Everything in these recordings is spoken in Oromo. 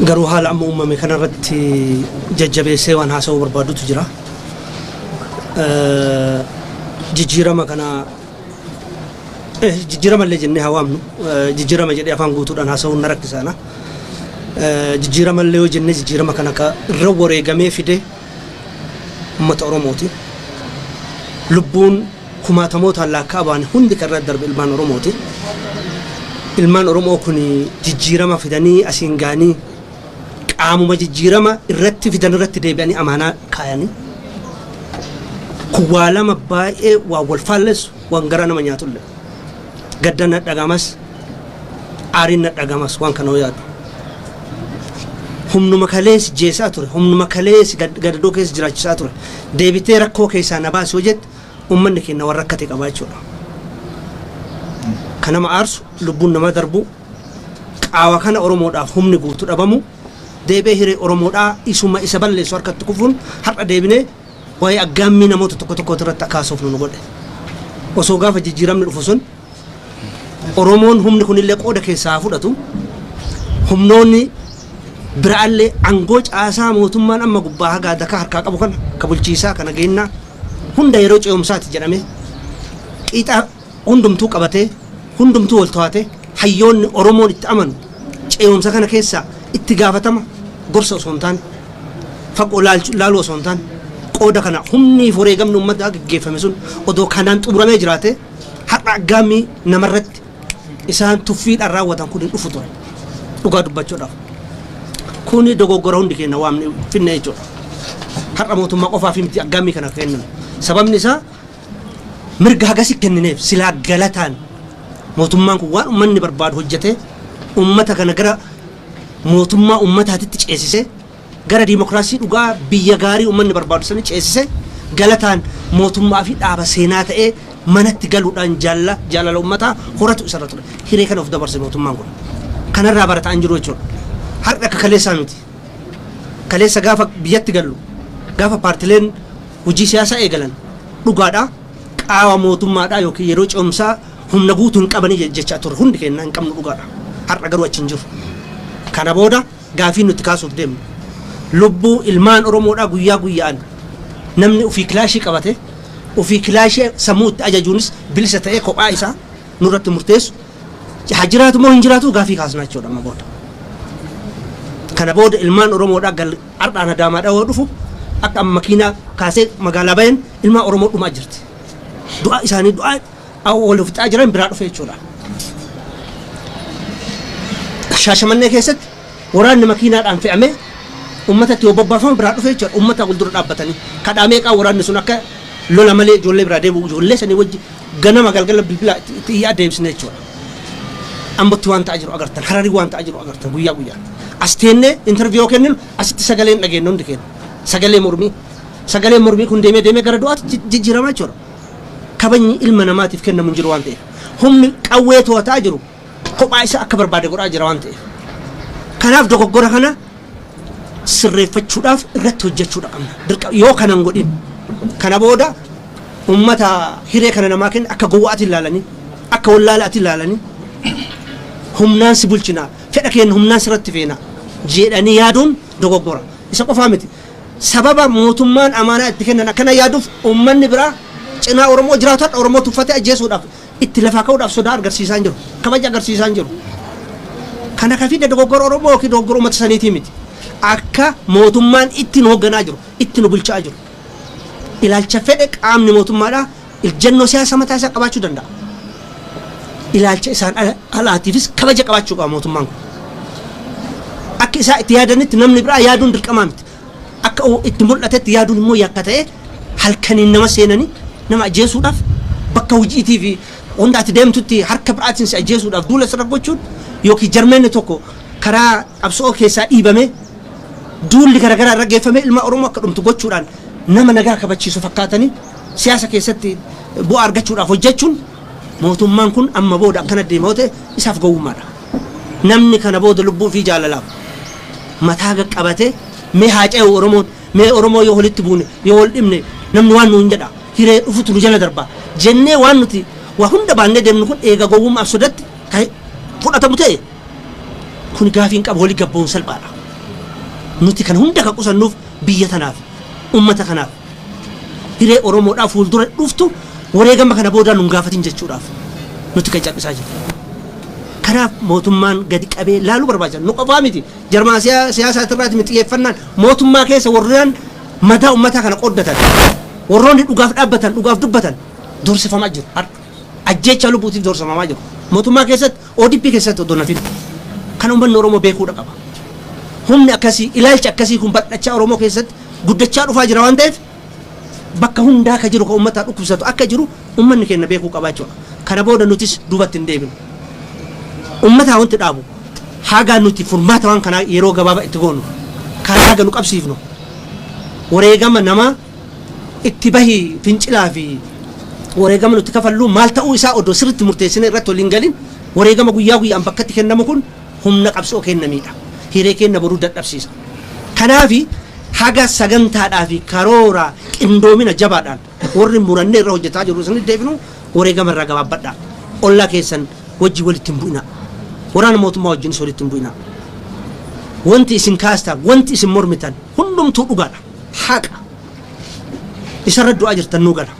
garuu haala amma uumame kanarratti jajjabeessee waan haasa'uu barbaadutu jira. Jijjiirama kana jijjiirama illee jennee hawaamnu jijjiirama jedhee afaan guutuudhaan haasa'uun na rakkisaana. Jijjiirama illee yoo jennee jijjiirama kana irra wareegamee fide uummata Oromooti. Lubbuun kumaatamootaan lakkaa'aman hundi kan irra darbe ilmaan Oromooti. Ilmaan Oromoo kun jijjiirama fidanii asiin gaanii qaamuma jijjiirama irratti fidan irratti deebi'anii amaanaa kaayanii. Kuwaa lama baay'ee waa wal faalleessu waan gara nama nyaatullee. Gaddan na dhagamas aariin na dhagamas waan kana yaadu. Humnuma kalees jeesaa ture, humnuma kalees gadadoo keessa jiraachisaa ture. Deebitee rakkoo keessaa na baasuu jette uummanni keenya warra rakkate qabaa jechuudha. Kanama aarsu lubbuun nama darbu qaawa kana Oromoodhaaf humni guutuu dhabamu deebee hiree Oromoodhaa isuma isa balleessu harkatti kufuun har'a deebinee waa'ee aggaammii namoota tokko tokko irratti akaasuuf nu godhe. Osoo gaafa jijjiiramni dhufu sun Oromoon humni kunillee qooda keessaa fudhatu humnoonni biraallee aangoo caasaa mootummaan amma gubbaa hagaa dakaa harkaa qabu kana ka bulchiisaa kana geennaa hunda yeroo ce'umsaati jedhame qixa hundumtuu qabatee hundumtuu wal to'ate hayyoonni Oromoon itti amanu ce'umsa kana keessaa itti gaafatama gorsa osoo hin taane faqoo laaluu osoo hin taane qooda kana humni wareegamni uummataa gaggeeffame sun odoo kanaan xumuramee jiraate har'a aggaammii namarratti isaan tuffiidhaan raawwatan kun hin dhufu ture dhugaa dubbachuudhaaf. Kuni dogoggora hundi keenya waamne finne jechuudha. Har'a mootummaa qofaaf miti aggaammii kana kennan. Sababni isaa mirga hagasi kennineef silaa galataan mootummaan kun waan uummanni barbaadu hojjetee uummata kana gara mootummaa uummataatitti ceesisee gara diimokiraasii dhugaa biyya gaarii uummanni barbaadu sanii ceesisee galataan mootummaa fi dhaaba seenaa ta'ee manatti galuudhaan jaalala uummataa horatu isarra ture. Hiree kana of dabarse mootummaan kun. Kanarraa barataan jiru jechuudha. Har'a akka kaleessaa miti. Kaleessa gaafa biyyatti galu gaafa paartileen hojii siyaasaa eegalan dhugaadhaa qaawa mootummaadhaa yookiin yeroo ce'umsaa humna guutuu hin qabanii jechaa ture hundi keenya hin qabnu dhugaadha. Har'a garuu achi hin jiru. Kana booda gaafii nuti kaasuuf deemnu. Lubbuu ilmaan Oromoodhaa guyyaa guyyaan namni ofii kilaashii qabate ofii kilaashii sammuu itti ajajuunis bilisa ta'ee kophaa isaa nurratti murteessu haa jiraatu moo hin jiraatu gaafii kaasnaa jechuudha amma booda. Kana booda ilmaan Oromoodhaa har'aan Adaamaadhaa yoo dhufu akka makiinaa kaasee magaalaa bayan ilmaan Oromoo dhumaa jirti. Du'a isaanii du'a wal fixaa jiran biraa dhufe jechuudha. Shaashamannee keessatti waraanni makiinaadhaan fe'amee uummatatti yoo bobbaafamu biraa dhufe jechuudha. Uummata fuuldura dhaabbatanii kadhaamee qaa waraanni sun akka lola malee ijoollee biraa deebi'u ijoollee sanii wajji ganama galgala bilbila itti iyyaa deebisne jechuudha. Ambootti waan ta'aa jiru agartan, Hararii waan ta'aa jiru agartan guyyaa guyyaa. As teennee interviyuu kenninu asitti sagaleen dhageenyu hundi keenya. Sagalee mormii kun deemee gara du'aatti jijjiiramaa jechuudha. Kabajni ilma namaatiif kennamu hin jiru waan ta'eef. Humni qawwee to'ataa jiru kophaa isaa akka barbaade godhaa jira waan ta'eef. Kanaaf dogoggora kana sirreeffachuudhaaf irratti hojjechuudha qabna. Yoo kana hin godhin kana booda uummata hiree kana namaa kenna akka gowwaatti ilaalanii akka wallaalaatti ilaalanii humnaan si bulchinaa fedha keenya humnaan sirratti feena jedhanii yaaduun dogoggora. Isa qofaa miti. Sababa mootummaan amaanaa itti kennan akkana yaaduuf uummanni biraa cinaa Oromoo jiraatota Oromoo tuffatee ajjeesuudhaaf itti lafaa ka'uudhaaf sodaa agarsiisaa hin jiru. Kabaja agarsiisaa hin jiru. Kana kafidde dogoggora Oromoo yookiin dogoggora uummata saniitii miti. Akka mootummaan itti nu hoogganaa jiru, itti nu bulchaa jiru. Ilaalcha fedhe qaamni mootummaadhaa iljannoo siyaasa mataa isaa qabaachuu danda'a. Ilaalcha isaan alaatiifis kabaja qabaachuu qaba mootummaan kun. Akka isaa itti yaadanitti namni biraa yaaduun dirqamaa miti. Akka itti mul'atetti yaaduun immoo yakka ta'ee halkaniin nama seenanii nama ajjeesuudhaaf bakka hojiitii fi wanta ati deemtutti harka biraatiin si ajjeesuudhaaf duula sirra gochuun yookiin jarmeenni tokko karaa qabsoo keessaa dhiibame duulli garaagaraa irra geeffame ilma Oromoo akka dhumtu gochuudhaan nama nagaa kabachiisu fakkaatanii siyaasa keessatti bu'aa argachuudhaaf hojjechuun mootummaan kun amma booda akkana deemaa ta'e isaaf gowwummaadha. Namni kana booda lubbuu fi jaalalaaf mataa qabatee mee haa ce'u Oromoon mee Oromoo yoo walitti buune yoo wal dhibne namni waan nuun jedha hiree dhufutu nu jala darba jennee waan nuti waa hunda baannee deemnu kun eega gowwummaaf sodatti fudhatamu ta'e kun gaafiin qabu walii gabboon salphaadha. nuti kan hunda ka qusannuuf biyya tanaaf ummata kanaaf hiree oromoodhaaf fuuldura dhuftu wareegama kana booda nun gaafatin jechuudhaaf nuti kan callisaa jirra. kanaaf mootummaan gadi qabee laaluu barbaachisan nu qofaa miti jarmaa siyaasaa irraati miti xiyyeeffannaan mootummaa keessa warreen madaa ummataa kana qoddatan warroonni dhugaaf dhaabbatan dhugaaf dubbatan doorsifamaa jiru ajjeechaa lubbuutiif doorsifamaa jiru mootummaa keessatti ODP keessatti odoo nafin kan uummanni Oromoo beekuudha qaba. humni akkasii ilaalcha akkasii kun badhachaa Oromoo keessatti guddachaa dhufaa jira waan ta'eef bakka hundaa ka jiru ka uummataa dhukkubsatu akka jiru uummanni keenya beekuu qaba jechuudha. kana booda nutis duubatti hin deebinu. ummataa wanti dhaabu hagaa nuti furmaata waan kanaa yeroo gabaabaa itti goonu karaa haga nu qabsiifnu wareegama nama itti bahii fincilaa fi wareegama nuti kafallu maal ta'uu isaa odoo sirriitti murteessine irratti waliin galin wareegama guyyaa guyyaan bakkatti kennamu kun humna qabsoo kennamiidha. hiree kenna boruu dadhabsiisa. kanaafi haga sagantaadhaa fi karoora qindoomina jabaadhaan warri murannee irra hojjetaa jiru sanii deebinu wareegama irraa gabaabbadhaa. ollaa keessan wajji walitti hin bu'ina. waraana mootummaa wajjin walitti hin bu'ina. wanti isin kaastaa wanti isin mormitan hundumtuu dhugaadha. haqa isarra du'aa jirtan nuu gala.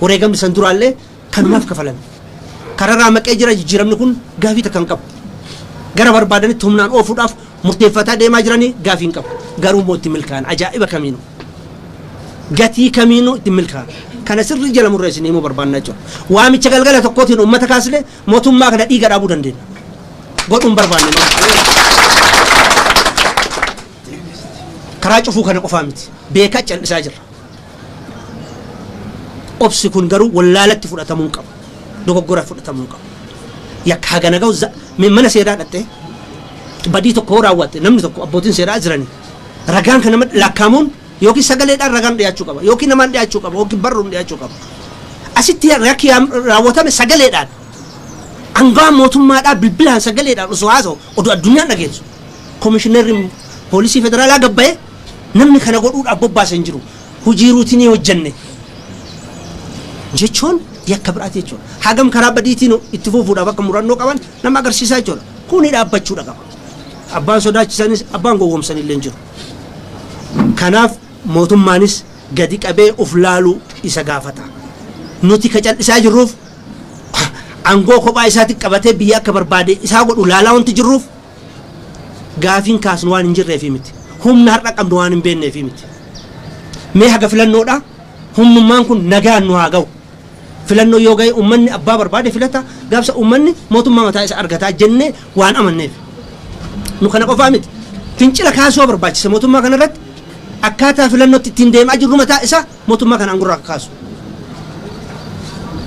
wareegamni san duraallee kanumaaf kafalame. kararraa maqee jira jijjiiramni kun gaafii takka hin qabu. gara barbaadanitti humnaan oofuudhaaf murteeffataa deemaa jiranii gaafii hin qabu. garuu immoo itti milkaa'an ajaa'iba kamiinu gatii kamiinu itti milkaa'an kana sirrii jala murreessinee immoo barbaannaa jechuudha. waamicha galgala tokkootiin uummata kaaslee mootummaa kana dhiiga dhaabuu dandeenya. godhuun barbaanne karaa cufuu kana qofaa miti beekaa callisaa jirra. obsi kun garuu wallaalatti fudhatamuu qaba. dogoggora fudhatamuu qaba. yakka hagana ga'u mana seeraa dhattee badii tokko raawwatte namni tokko abbootiin seeraa jiranii ragaan kana lakkaamuun yookiin sagaleedhaan ragaan dhiyaachuu qaba yookiin namaan dhiyaachuu qaba yookiin barruun dhiyaachuu qaba. asitti rakki raawwatame sagaleedhaan angawaan mootummaadhaa bilbilaan sagaleedhaan osoo haasa'u oduu addunyaan dhageessu koomishineerri poolisii federaalaa gabbayee namni kana godhuudhaaf bobbaasa hin jiru hojii ruutinii hojjenne jechuun yakka biraati jechuudha. hagam karaa badiitiin itti fufuudhaaf akka murannoo qaban nama agarsiisaa jechuudha. kuni dhaabbachuudha qaba. abbaan sodaachisanis abbaan gowwoomsan illee jiru. kanaaf mootummaanis gadi qabee of laaluu isa gaafata. nuti ka callisaa jirruuf angoo kophaa isaatti qabatee biyya akka barbaade isaa godhu laalaa wanti jirruuf gaafiin kaasnu waan hin jirreefi miti. humna har'a qabnu waan hin beekneefi miti. mee haga filannoodha humnummaan kun nagaan nu haa ga'u. filannoo yoo ga'e ummanni abbaa barbaade filata gaafsa ummanni mootummaa mataa isa argataa jennee waan amanneef. nu kana qofaa miti fincila kaasuu barbaachisa mootummaa kana irratti akkaataa filannootti ittiin deemaa jirru mataa isaa mootummaa kana angurraa kaasu.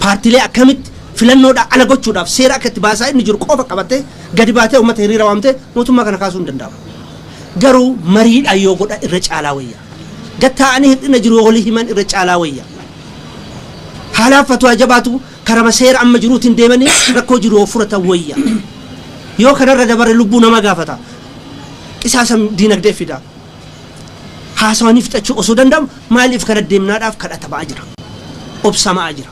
paartilee akkamitti filannoodhaa ala gochuudhaaf seera akka itti baasaa inni jiru qofa qabatee gadi baatee uummata hiriira waamtee mootummaa kana kaasuu hin danda'amu. garuu mariidhaan yoo godha irra caalaa wayya. gattaa'anii hir'ina jiru walii himan irra caalaa wayya. haalaaf fatwaa jabaatu karama seera amma jiruutiin deemanii rakkoo jiru furatan wayya. yoo kanarra dabare lubbuu namaa gaafata. qisaasa diinagdee fida. haasawanii fixachuu osoo danda'amu maaliif kana deemnaadhaaf kadhatamaa jira. obsamaa jira.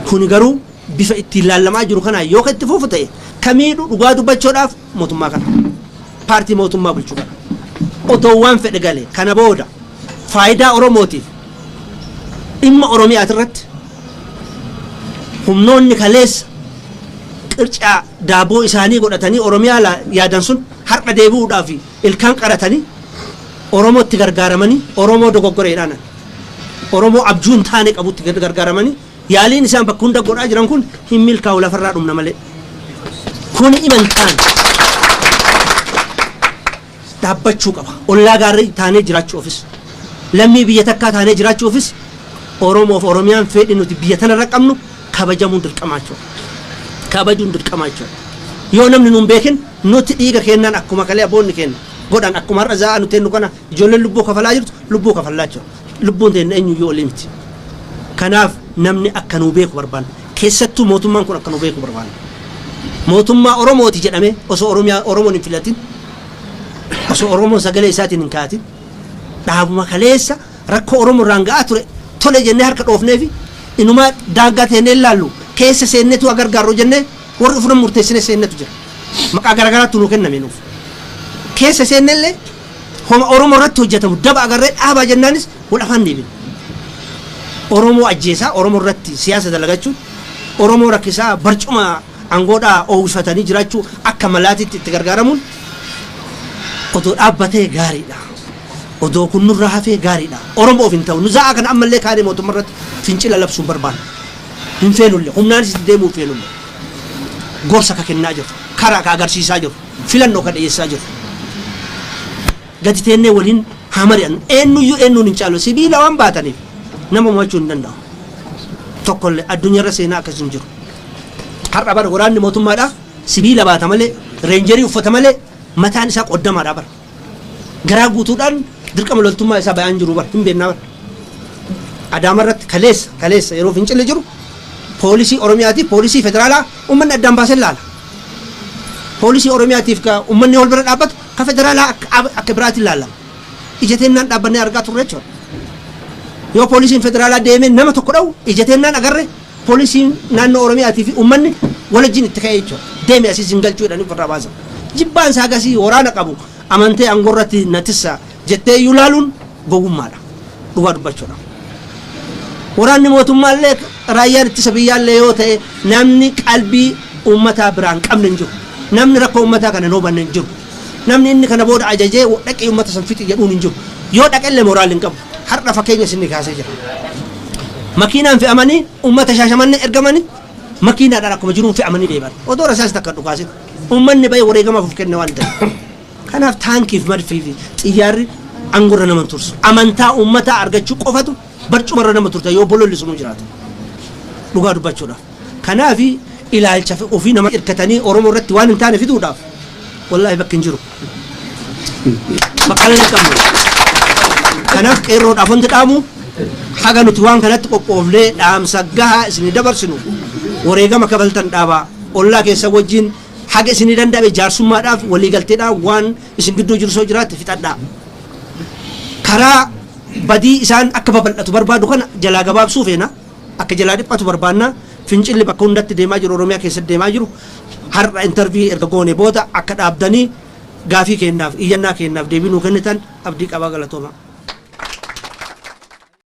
kuni garuu bifa ittiin laallamaa jiru kana yoo ka itti fufu ta'e kamiidhu dhugaa dubbachuudhaaf mootummaa kana paartii mootummaa bulchuu kana otoo waan fedhe galee kana booda faayidaa oromootiif dhimma oromiyaati irratti humnoonni kaleessa qircaa daaboo isaanii godhatanii oromiyaa yaadan sun har'a deebi'uudhaaf ilkaan qaratanii oromootti gargaaramanii oromoo dogoggoreedhaan oromoo abjuu hin taane qabutti gargaaramanii yaaliin isaan bakka hunda godhaa jiran kun hin milkaa'u lafarraa dhumna malee. kuni imantaan dhaabbachuu qaba. ollaa gaarii taanee jiraachuufis lammii biyya takkaa taanee jiraachuufis oromoof oromiyaan fedhi nuti biyya tanarra qabnu kabajamuun dirqamaachuu kabajuun dirqamaachuu yoo namni nuun beekin nuti dhiiga kennaan akkuma kalee abboonni kenna godhan akkuma har'a za'a nuti nu kana ijoolleen lubbuu kafalaa jirtu lubbuu kafalaachuu lubbuun teenya eenyuyyuu olii miti. kanaaf namni akka nuu beeku barbaanna keessattuu mootummaan kun akka nuu beeku barbaanna. mootummaa oromooti jedhame osoo oromoon hin filatin osoo oromoon sagalee isaatiin hin kaatin dhaabuma kaleessa rakkoo oromoo irraan ga'aa ture tole jennee harka dhoofneefi inumaa daangaa teennee ilaallu keessa seennetu agargaarru jennee warri ufuran murteessine seennetu jira. maqaa garagaraatti nuu kenname nuuf keessa seennellee homa Oromoo irratti hojjetamu daba agarree dhaabaa jennaanis wal afaan deebine. Oromoo ajjeesaa Oromoo irratti siyaasa dalagachuun Oromoo rakkisaa barcuma angoodhaa oowwifatanii jiraachuu akka malaatiitti itti gargaaramuun odoo dhaabbatee gaariidha. Odoo kun nurraa hafee gaariidha. Oromoo of hin ta'u nu za'a kana ammallee kaanee mootummaa irratti fincila labsuun barbaanna. Hin feenulle humnaanis itti deemuu feenulle. Gorsa ka kennaa jiru karaa ka agarsiisaa jiru filannoo ka dhiyeessaa jiru. Gadi teennee waliin haa mari'annu eenyuyyuu eenyuun hin caalu sibiila waan baataniif nama mo'achuu hin danda'u. Tokkollee addunyaarra seenaa akkas hin jiru. Har'a bara waraanni mootummaadhaaf sibiila baata malee reenjerii uffata malee mataan isaa qoddamaadha bara. Garaa guutuudhaan dirqama loltummaa isaa bayaan jiru bara hin beeknaa bara. Adaamarratti kaleessa yeroo fincilli jiru poolisii Oromiyaatiif poolisii federaalaa uummanni addaan baasee laala. Poolisii Oromiyaatiif ka uummanni wal bira dhaabbatu ka federaalaa akka biraatiin laalama. Ijateennaan dhaabbannee argaa turre jechuudha. Yoo poolisiin federaalaa deemee nama tokko dhawu ijateennaan agarre poolisiin naannoo Oromiyaatiif uummanni walajjiin itti ka'ee jechuudha. Deemee asii singalchuu jedhanii ofirraa baasan. Jibbaan isaa agasii waraana qabu amantee aangorratti natissa jettee iyyuu laaluun gowwummaadha. Dhugaa dubbachuudha. Waraanni mootummaallee raayyaan ittisa biyyaallee yoo ta'e namni qalbii uummataa biraan qabne hin jiru. Namni rakkoo uummataa kana hin hubanne hin jiru. Namni inni kana booda ajajee dhaqee uummata san fixi jedhuun hin jiru. Yoo dhaqellee moraal hin qabu. Har'a fakkeenya isinni kaasee jira. Makiinaan fe'amanii uummata Shaashamannee ergamanii makiinaadhaan akkuma jiruun fe'amanii deeman. Odoo rasaas takka dhukaasin uummanni baay'ee wareegamaaf of kenne waan ta'eef. Kanaaf taankiif madfii fi xiyyaarri aangorra nama tursu. Amantaa uummataa argachuu qofatu barcumarra nama turta yoo bololli sunu jiraata. Dhugaa dubbachuudhaaf. Kanaaf ilaalcha ofii nama hirkatanii Oromoo irratti waan hin taane fiduudhaaf wallaahi bakki hin jiru. Bakka hin qabnu. Kanaaf qeerroodhaaf wanti dhaamu haga nuti waan kanatti qophoofnee dhaamsa gahaa isinii dabarsinu wareegama kabaltan dhaabaa ollaa keessa wajjin haga isinii danda'ame jaarsummaadhaaf waliigalteedhaan waan isin gidduu jiru soo jiraatte fixadhaa. Karaa badii isaan akka babal'atu barbaadu kana jalaa gabaabsuu feena akka jalaa dhiphatu barbaanna fincilli bakka hundatti deemaa jiru Oromiyaa keessatti deemaa jiru har'a intervii erga goone booda akka dhaabdanii gaafii kennaaf iyyannaa kennaaf deebii nuu kennitan abdii qabaa galatooma.